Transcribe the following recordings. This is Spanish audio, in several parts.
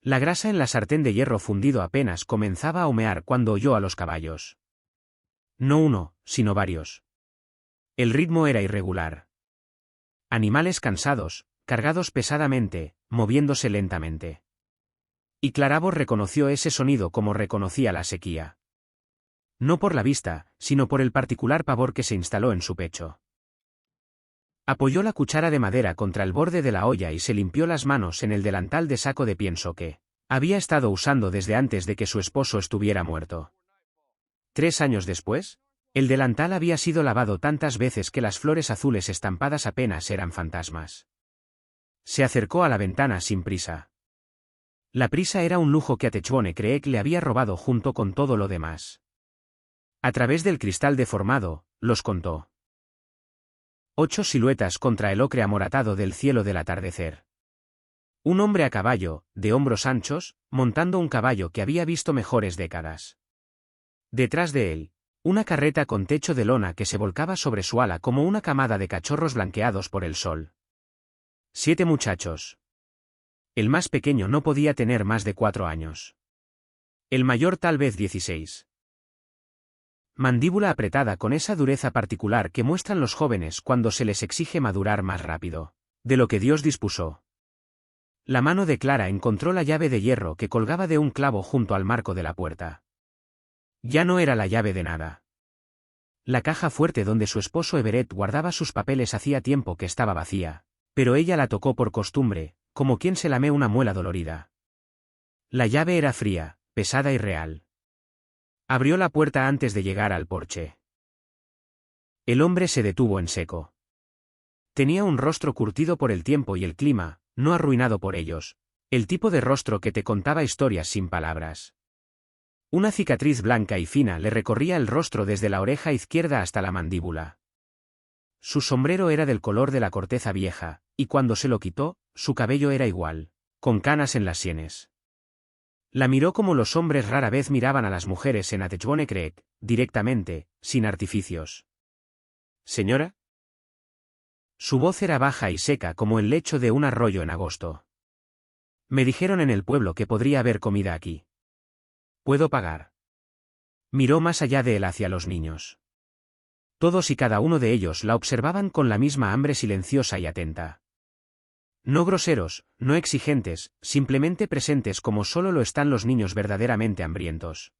La grasa en la sartén de hierro fundido apenas comenzaba a humear cuando oyó a los caballos. No uno, sino varios. El ritmo era irregular. Animales cansados, cargados pesadamente, moviéndose lentamente. Y Clarabor reconoció ese sonido como reconocía la sequía. No por la vista, sino por el particular pavor que se instaló en su pecho. Apoyó la cuchara de madera contra el borde de la olla y se limpió las manos en el delantal de saco de pienso que había estado usando desde antes de que su esposo estuviera muerto. 3 años después, el delantal había sido lavado tantas veces que las flores azules estampadas apenas eran fantasmas. Se acercó a la ventana sin prisa. La prisa era un lujo que a Techbone Creek le había robado junto con todo lo demás. A través del cristal deformado, los contó. 8 siluetas contra el ocre amoratado del cielo del atardecer. Un hombre a caballo, de hombros anchos, montando un caballo que había visto mejores décadas. Detrás de él, una carreta con techo de lona que se volcaba sobre su ala como una camada de cachorros blanqueados por el sol. 7 muchachos. El más pequeño no podía tener más de 4 años. El mayor tal vez 16. Mandíbula apretada con esa dureza particular que muestran los jóvenes cuando se les exige madurar más rápido de lo que Dios dispuso. La mano de Clara encontró la llave de hierro que colgaba de un clavo junto al marco de la puerta. Ya no era la llave de nada. La caja fuerte donde su esposo Everett guardaba sus papeles hacía tiempo que estaba vacía, pero ella la tocó por costumbre, como quien se lame una muela dolorida. La llave era fría, pesada y real. Abrió la puerta antes de llegar al porche. El hombre se detuvo en seco. Tenía un rostro curtido por el tiempo y el clima, no arruinado por ellos, el tipo de rostro que te contaba historias sin palabras. Una cicatriz blanca y fina le recorría el rostro desde la oreja izquierda hasta la mandíbula. Su sombrero era del color de la corteza vieja, y cuando se lo quitó, su cabello era igual, con canas en las sienes. La miró como los hombres rara vez miraban a las mujeres en Techbone Creek, directamente, sin artificios. ¿Señora? Su voz era baja y seca como el lecho de un arroyo en agosto. Me dijeron en el pueblo que podría haber comida aquí. ¿Puedo pagar? Miró más allá de él hacia los niños. Todos y cada uno de ellos la observaban con la misma hambre silenciosa y atenta. No groseros, no exigentes, simplemente presentes como solo lo están los niños verdaderamente hambrientos.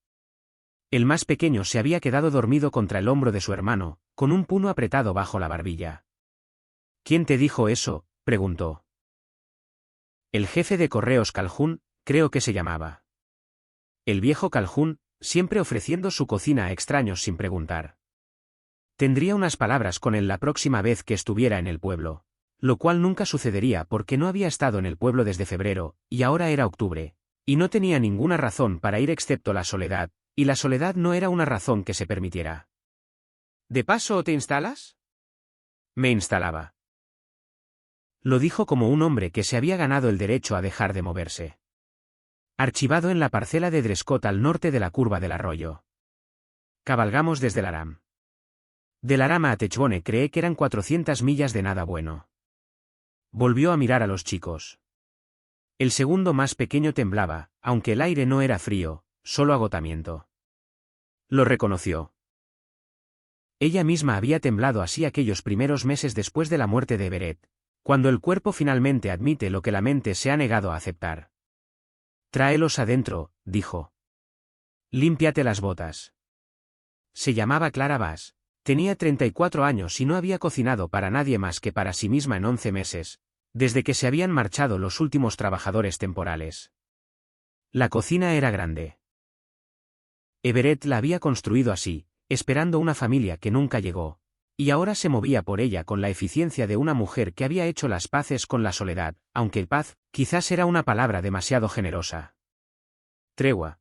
El más pequeño se había quedado dormido contra el hombro de su hermano, con un puño apretado bajo la barbilla. ¿Quién te dijo eso?, preguntó. El jefe de correos Calhoun, creo que se llamaba. El viejo Calhoun, siempre ofreciendo su cocina a extraños sin preguntar. Tendría unas palabras con él la próxima vez que estuviera en el pueblo. Lo cual nunca sucedería porque no había estado en el pueblo desde febrero, y ahora era octubre, y no tenía ninguna razón para ir excepto la soledad, y la soledad no era una razón que se permitiera. ¿De paso te instalas? Me instalaba. Lo dijo como un hombre que se había ganado el derecho a dejar de moverse. Archivado en la parcela de Drescott al norte de la curva del arroyo. Cabalgamos desde Laram. De Laram a Techbone Creek eran 400 millas de nada bueno. Volvió a mirar a los chicos. El segundo más pequeño temblaba, aunque el aire no era frío, solo agotamiento. Lo reconoció. Ella misma había temblado así aquellos primeros meses después de la muerte de Everett, cuando el cuerpo finalmente admite lo que la mente se ha negado a aceptar. Tráelos adentro, dijo. Límpiate las botas. Se llamaba Clara Bass. Tenía 34 años y no había cocinado para nadie más que para sí misma en 11 meses, desde que se habían marchado los últimos trabajadores temporales. La cocina era grande. Everett la había construido así, esperando una familia que nunca llegó, y ahora se movía por ella con la eficiencia de una mujer que había hecho las paces con la soledad, aunque paz, quizás era una palabra demasiado generosa. Tregua.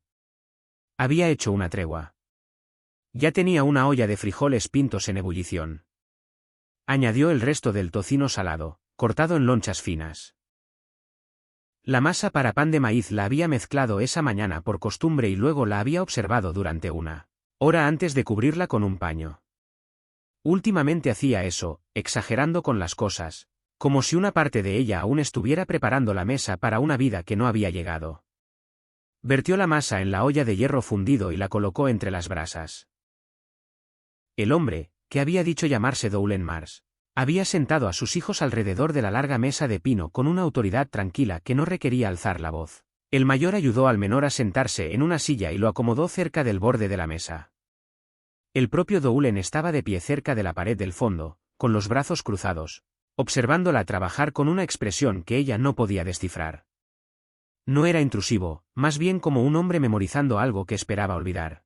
Había hecho una tregua. Ya tenía una olla de frijoles pintos en ebullición. Añadió el resto del tocino salado, cortado en lonchas finas. La masa para pan de maíz la había mezclado esa mañana por costumbre y luego la había observado durante una hora antes de cubrirla con un paño. Últimamente hacía eso, exagerando con las cosas, como si una parte de ella aún estuviera preparando la mesa para una vida que no había llegado. Vertió la masa en la olla de hierro fundido y la colocó entre las brasas. El hombre, que había dicho llamarse Dowlen Mars, había sentado a sus hijos alrededor de la larga mesa de pino con una autoridad tranquila que no requería alzar la voz. El mayor ayudó al menor a sentarse en una silla y lo acomodó cerca del borde de la mesa. El propio Dowlen estaba de pie cerca de la pared del fondo, con los brazos cruzados, observándola trabajar con una expresión que ella no podía descifrar. No era intrusivo, más bien como un hombre memorizando algo que esperaba olvidar.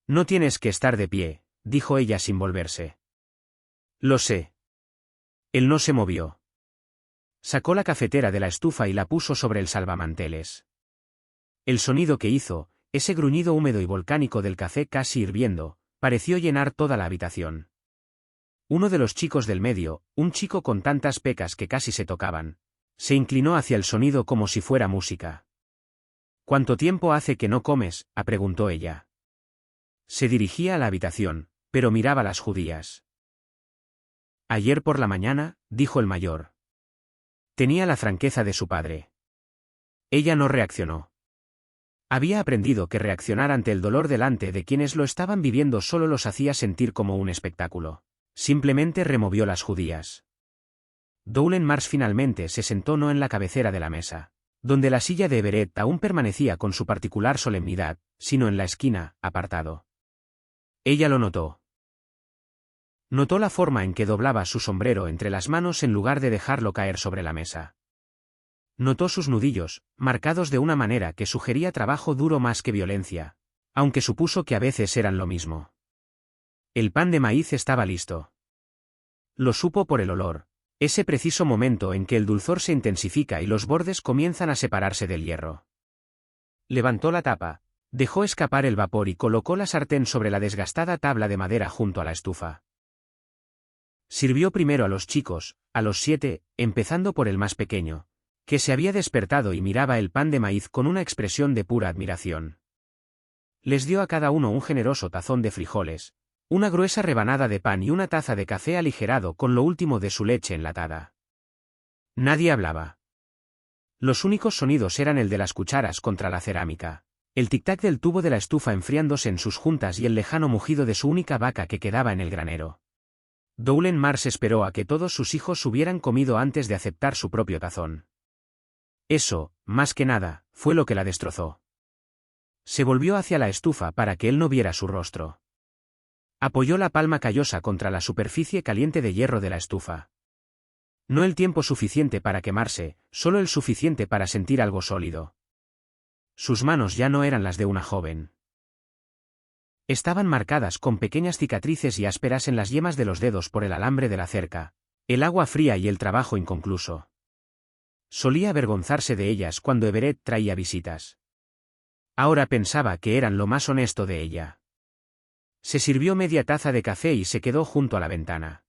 No tienes que estar de pie, dijo ella sin volverse. Lo sé. Él no se movió. Sacó la cafetera de la estufa y la puso sobre el salvamanteles. El sonido que hizo, ese gruñido húmedo y volcánico del café casi hirviendo, pareció llenar toda la habitación. Uno de los chicos del medio, un chico con tantas pecas que casi se tocaban, se inclinó hacia el sonido como si fuera música. ¿Cuánto tiempo hace que no comes?, preguntó ella. Se dirigía a la habitación, pero miraba las judías. Ayer por la mañana, dijo el mayor. Tenía la franqueza de su padre. Ella no reaccionó. Había aprendido que reaccionar ante el dolor delante de quienes lo estaban viviendo solo los hacía sentir como un espectáculo. Simplemente removió las judías. Dowlen Mars finalmente se sentó no en la cabecera de la mesa, donde la silla de Everett aún permanecía con su particular solemnidad, sino en la esquina, apartado. Ella lo notó. Notó la forma en que doblaba su sombrero entre las manos en lugar de dejarlo caer sobre la mesa. Notó sus nudillos, marcados de una manera que sugería trabajo duro más que violencia, aunque supuso que a veces eran lo mismo. El pan de maíz estaba listo. Lo supo por el olor, ese preciso momento en que el dulzor se intensifica y los bordes comienzan a separarse del hierro. Levantó la tapa, dejó escapar el vapor y colocó la sartén sobre la desgastada tabla de madera junto a la estufa. Sirvió primero a los chicos, a los 7, empezando por el más pequeño, que se había despertado y miraba el pan de maíz con una expresión de pura admiración. Les dio a cada uno un generoso tazón de frijoles, una gruesa rebanada de pan y una taza de café aligerado con lo último de su leche enlatada. Nadie hablaba. Los únicos sonidos eran el de las cucharas contra la cerámica, el tic-tac del tubo de la estufa enfriándose en sus juntas y el lejano mugido de su única vaca que quedaba en el granero. Dowlen Mars esperó a que todos sus hijos hubieran comido antes de aceptar su propio tazón. Eso, más que nada, fue lo que la destrozó. Se volvió hacia la estufa para que él no viera su rostro. Apoyó la palma callosa contra la superficie caliente de hierro de la estufa. No el tiempo suficiente para quemarse, solo el suficiente para sentir algo sólido. Sus manos ya no eran las de una joven. Estaban marcadas con pequeñas cicatrices y ásperas en las yemas de los dedos por el alambre de la cerca, el agua fría y el trabajo inconcluso. Solía avergonzarse de ellas cuando Everett traía visitas. Ahora pensaba que eran lo más honesto de ella. Se sirvió media taza de café y se quedó junto a la ventana.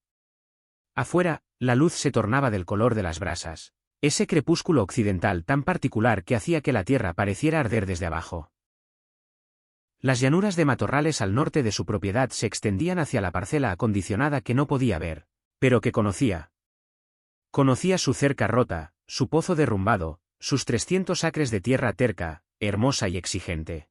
Afuera, la luz se tornaba del color de las brasas, ese crepúsculo occidental tan particular que hacía que la tierra pareciera arder desde abajo. Las llanuras de matorrales al norte de su propiedad se extendían hacia la parcela acondicionada que no podía ver, pero que conocía. Conocía su cerca rota, su pozo derrumbado, sus 300 acres de tierra terca, hermosa y exigente.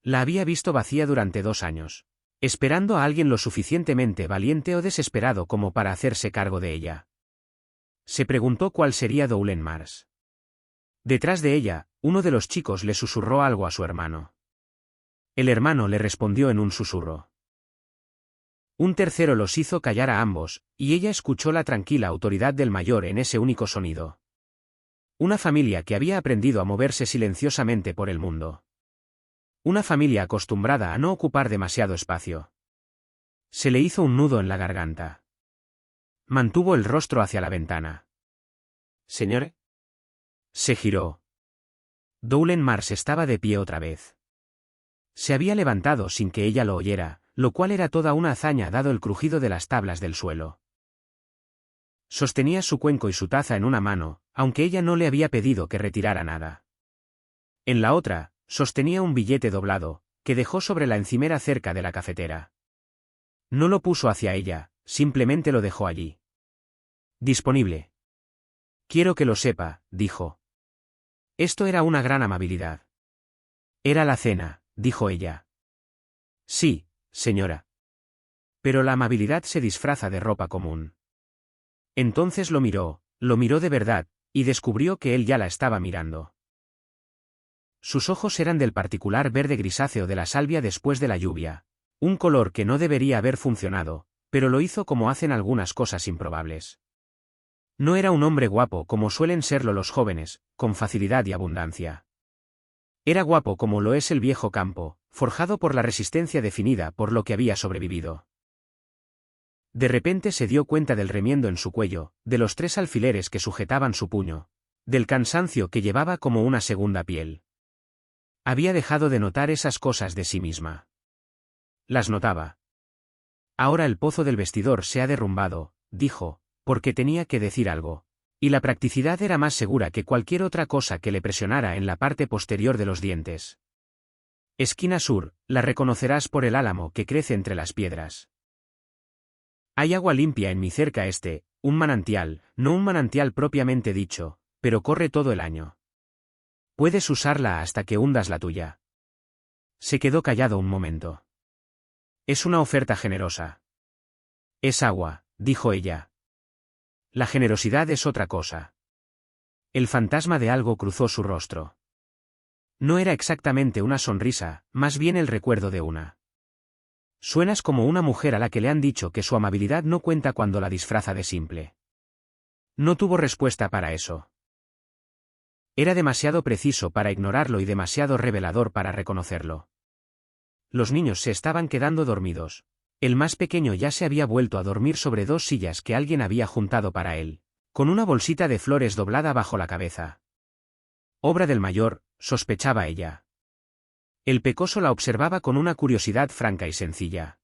La había visto vacía durante 2 años, esperando a alguien lo suficientemente valiente o desesperado como para hacerse cargo de ella. Se preguntó cuál sería Dowlen Mars. Detrás de ella, uno de los chicos le susurró algo a su hermano. El hermano le respondió en un susurro. Un tercero los hizo callar a ambos, y ella escuchó la tranquila autoridad del mayor en ese único sonido. Una familia que había aprendido a moverse silenciosamente por el mundo. Una familia acostumbrada a no ocupar demasiado espacio. Se le hizo un nudo en la garganta. Mantuvo el rostro hacia la ventana. «¿Señor?» Se giró. Dowlen Mars estaba de pie otra vez. Se había levantado sin que ella lo oyera, lo cual era toda una hazaña dado el crujido de las tablas del suelo. Sostenía su cuenco y su taza en una mano, aunque ella no le había pedido que retirara nada. En la otra, sostenía un billete doblado, que dejó sobre la encimera cerca de la cafetera. No lo puso hacia ella, simplemente lo dejó allí. Disponible. Quiero que lo sepa, dijo. Esto era una gran amabilidad. Era la cena, dijo ella. Sí, señora. Pero la amabilidad se disfraza de ropa común. Entonces lo miró de verdad, y descubrió que él ya la estaba mirando. Sus ojos eran del particular verde grisáceo de la salvia después de la lluvia, un color que no debería haber funcionado, pero lo hizo como hacen algunas cosas improbables. No era un hombre guapo como suelen serlo los jóvenes, con facilidad y abundancia. Era guapo como lo es el viejo campo, forjado por la resistencia definida por lo que había sobrevivido. De repente se dio cuenta del remiendo en su cuello, de los 3 alfileres que sujetaban su puño, del cansancio que llevaba como una segunda piel. Había dejado de notar esas cosas de sí misma. Las notaba. Ahora el pozo del vestidor se ha derrumbado, dijo, porque tenía que decir algo. Y la practicidad era más segura que cualquier otra cosa que le presionara en la parte posterior de los dientes. Esquina sur, la reconocerás por el álamo que crece entre las piedras. Hay agua limpia en mi cerca este, un manantial, no un manantial propiamente dicho, pero corre todo el año. Puedes usarla hasta que hundas la tuya. Se quedó callado un momento. Es una oferta generosa. Es agua, dijo ella. La generosidad es otra cosa. El fantasma de algo cruzó su rostro. No era exactamente una sonrisa, más bien el recuerdo de una. Suenas como una mujer a la que le han dicho que su amabilidad no cuenta cuando la disfraza de simple. No tuvo respuesta para eso. Era demasiado preciso para ignorarlo y demasiado revelador para reconocerlo. Los niños se estaban quedando dormidos. El más pequeño ya se había vuelto a dormir sobre 2 sillas que alguien había juntado para él, con una bolsita de flores doblada bajo la cabeza. Obra del mayor, sospechaba ella. El pecoso la observaba con una curiosidad franca y sencilla.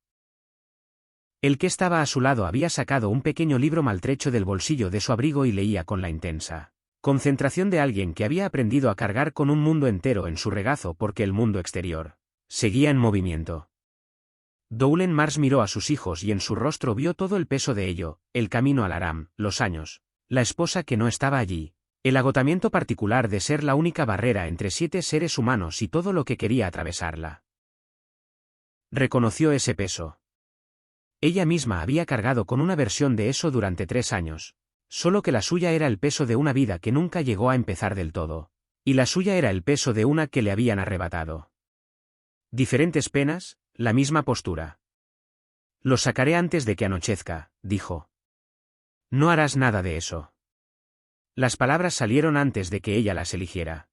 El que estaba a su lado había sacado un pequeño libro maltrecho del bolsillo de su abrigo y leía con la intensa concentración de alguien que había aprendido a cargar con un mundo entero en su regazo porque el mundo exterior seguía en movimiento. Dowlen Mars miró a sus hijos y en su rostro vio todo el peso de ello, el camino al Aram, los años, la esposa que no estaba allí, el agotamiento particular de ser la única barrera entre 7 seres humanos y todo lo que quería atravesarla. Reconoció ese peso. Ella misma había cargado con una versión de eso durante 3 años, solo que la suya era el peso de una vida que nunca llegó a empezar del todo, y la suya era el peso de una que le habían arrebatado. Diferentes penas, la misma postura. Lo sacaré antes de que anochezca, dijo. No harás nada de eso. Las palabras salieron antes de que ella las eligiera.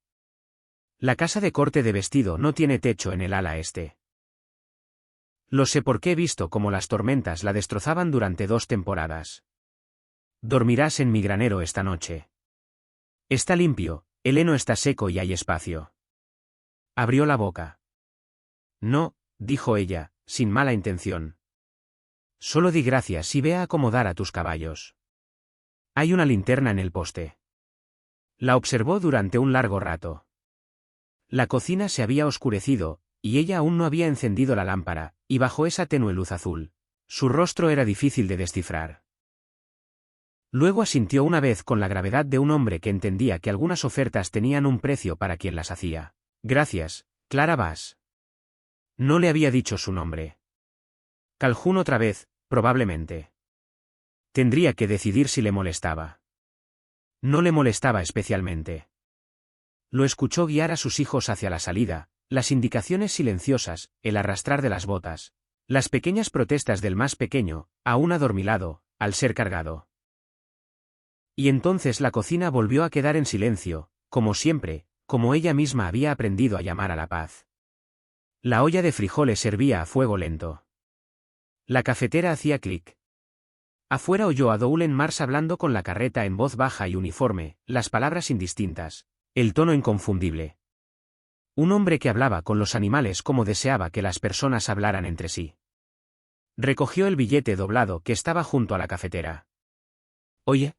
La casa de corte de vestido no tiene techo en el ala este. Lo sé porque he visto cómo las tormentas la destrozaban durante 2 temporadas. Dormirás en mi granero esta noche. Está limpio, el heno está seco y hay espacio. Abrió la boca. No, dijo ella, sin mala intención. Solo di gracias y ve a acomodar a tus caballos. Hay una linterna en el poste. La observó durante un largo rato. La cocina se había oscurecido, y ella aún no había encendido la lámpara, y bajo esa tenue luz azul, su rostro era difícil de descifrar. Luego asintió una vez con la gravedad de un hombre que entendía que algunas ofertas tenían un precio para quien las hacía. Gracias, Clara Bass. No le había dicho su nombre. Calhoun otra vez, probablemente. Tendría que decidir si le molestaba. No le molestaba especialmente. Lo escuchó guiar a sus hijos hacia la salida, las indicaciones silenciosas, el arrastrar de las botas, las pequeñas protestas del más pequeño, aún adormilado, al ser cargado. Y entonces la cocina volvió a quedar en silencio, como siempre, como ella misma había aprendido a llamar a la paz. La olla de frijoles hervía a fuego lento. La cafetera hacía clic. Afuera oyó a Dowlen Mars hablando con la carreta en voz baja y uniforme, las palabras indistintas, el tono inconfundible. Un hombre que hablaba con los animales como deseaba que las personas hablaran entre sí. Recogió el billete doblado que estaba junto a la cafetera. Oye.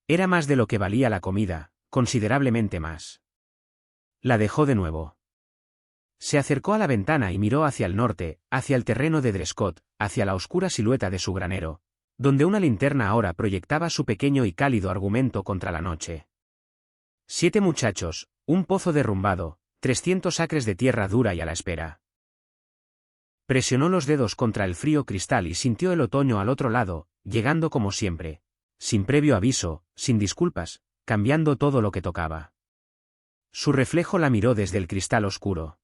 Era más de lo que valía la comida, considerablemente más. La dejó de nuevo. Se acercó a la ventana y miró hacia el norte, hacia el terreno de Drescott, hacia la oscura silueta de su granero, donde una linterna ahora proyectaba su pequeño y cálido argumento contra la noche. 7 muchachos, un pozo derrumbado, 300 acres de tierra dura y a la espera. Presionó los dedos contra el frío cristal y sintió el otoño al otro lado, llegando como siempre, sin previo aviso, sin disculpas, cambiando todo lo que tocaba. Su reflejo la miró desde el cristal oscuro.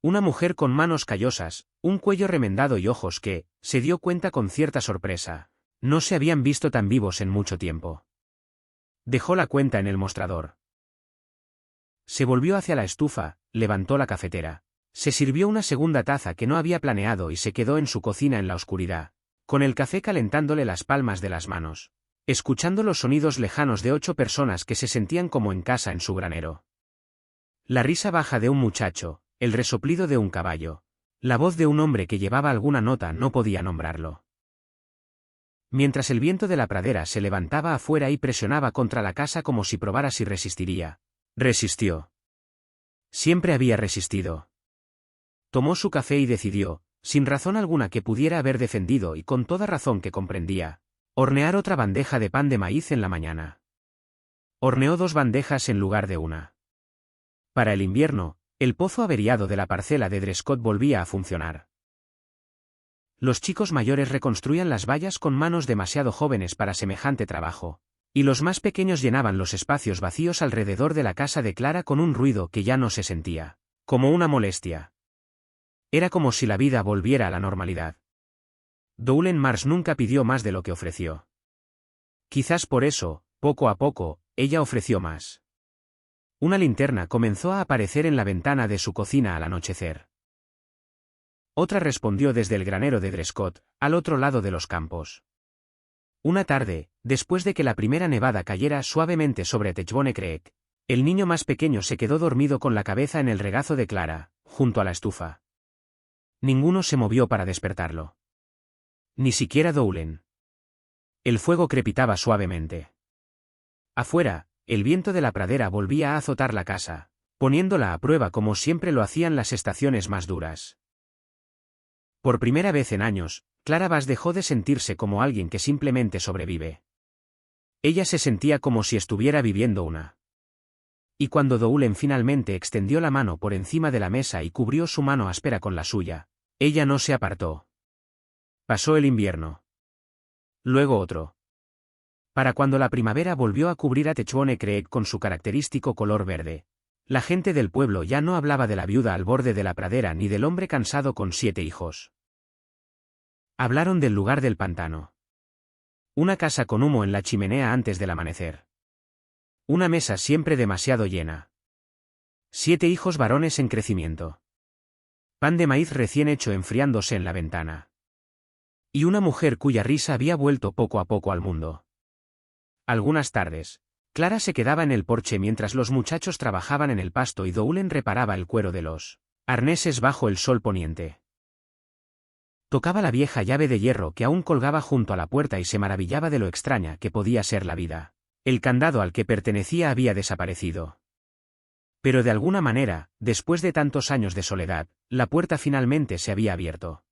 Una mujer con manos callosas, un cuello remendado y ojos que, se dio cuenta con cierta sorpresa, no se habían visto tan vivos en mucho tiempo. Dejó la cuenta en el mostrador. Se volvió hacia la estufa, levantó la cafetera. Se sirvió una segunda taza que no había planeado y se quedó en su cocina en la oscuridad, con el café calentándole las palmas de las manos, escuchando los sonidos lejanos de 8 personas que se sentían como en casa en su granero. La risa baja de un muchacho, el resoplido de un caballo, la voz de un hombre que llevaba alguna nota no podía nombrarlo. Mientras el viento de la pradera se levantaba afuera y presionaba contra la casa como si probara si resistiría. Resistió. Siempre había resistido. Tomó su café y decidió, sin razón alguna que pudiera haber defendido y con toda razón que comprendía, hornear otra bandeja de pan de maíz en la mañana. Horneó 2 bandejas en lugar de una. Para el invierno, el pozo averiado de la parcela de Drescott volvía a funcionar. Los chicos mayores reconstruían las vallas con manos demasiado jóvenes para semejante trabajo, y los más pequeños llenaban los espacios vacíos alrededor de la casa de Clara con un ruido que ya no se sentía como una molestia. Era como si la vida volviera a la normalidad. Dowlen Marsh nunca pidió más de lo que ofreció. Quizás por eso, poco a poco, ella ofreció más. Una linterna comenzó a aparecer en la ventana de su cocina al anochecer. Otra respondió desde el granero de Drescott, al otro lado de los campos. Una tarde, después de que la primera nevada cayera suavemente sobre Techbone Creek, el niño más pequeño se quedó dormido con la cabeza en el regazo de Clara, junto a la estufa. Ninguno se movió para despertarlo. Ni siquiera Dowlen. El fuego crepitaba suavemente. Afuera, el viento de la pradera volvía a azotar la casa, poniéndola a prueba como siempre lo hacían las estaciones más duras. Por primera vez en años, Clara Bass dejó de sentirse como alguien que simplemente sobrevive. Ella se sentía como si estuviera viviendo una. Y cuando Dowlen finalmente extendió la mano por encima de la mesa y cubrió su mano áspera con la suya, ella no se apartó. Pasó el invierno. Luego otro. Para cuando la primavera volvió a cubrir a Techbone Creek con su característico color verde, la gente del pueblo ya no hablaba de la viuda al borde de la pradera ni del hombre cansado con 7 hijos. Hablaron del lugar del pantano. Una casa con humo en la chimenea antes del amanecer. Una mesa siempre demasiado llena. 7 hijos varones en crecimiento. Pan de maíz recién hecho enfriándose en la ventana. Y una mujer cuya risa había vuelto poco a poco al mundo. Algunas tardes, Clara se quedaba en el porche mientras los muchachos trabajaban en el pasto y Dowlen reparaba el cuero de los arneses bajo el sol poniente. Tocaba la vieja llave de hierro que aún colgaba junto a la puerta y se maravillaba de lo extraña que podía ser la vida. El candado al que pertenecía había desaparecido. Pero de alguna manera, después de tantos años de soledad, la puerta finalmente se había abierto.